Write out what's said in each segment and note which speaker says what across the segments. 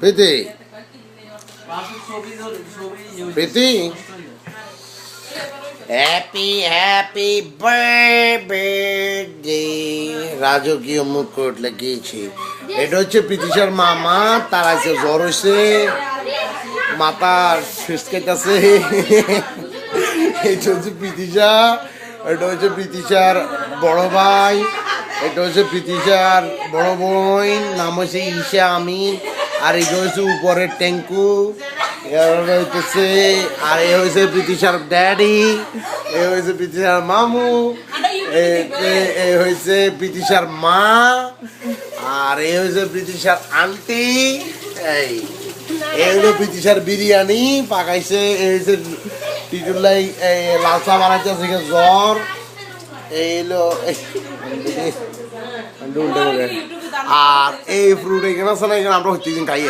Speaker 1: প্রীতি প্রীতি happy happy birthday রাজকীয় মুকুট লাগিয়েছি। এটা হচ্ছে প্রীতিশার মামা, তার আছে জ্বর হয়েছে, মাথার সুইচ কেটেছে। এটা হচ্ছে প্রীতিশা, এটা হচ্ছে প্রীতিশার বড় ভাই, এটা হচ্ছে প্রীতিশার বড় বোন, নাম হচ্ছে ঈশা আমিন। আর এটা হচ্ছে উপরের ট্যাঙ্কু, হইতেছে। আর এ হয়েছে প্রীতিশার ড্যাডি, এ হয়েছে প্রীতিশার মামু, এ হয়েছে প্রীতিশার মা, আর এ হয়েছে প্রীতিশার আন্টি। এই হলো প্রীতিশার বিরিয়ানি পাকাইছে। এই হয়েছে টিটুল্লাই লালসা বানাইতে জ্বর। এই হলো আর এই ফ্রুট এখানে আছে না, এখানে আমরা প্রত্যেকদিন খাই।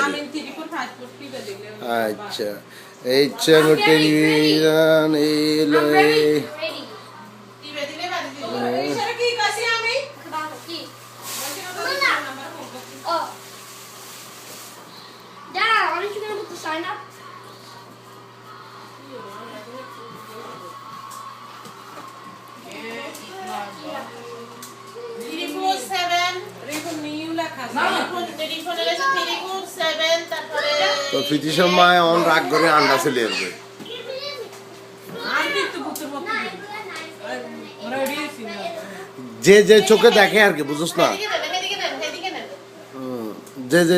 Speaker 1: আচ্ছা এই টেলিভিশন এলো তো প্রীতিশার মা অন রাগ করে আন্ডা চলে আসবে। যে যে চোখে দেখে আর কি, বুঝছ না, যে যে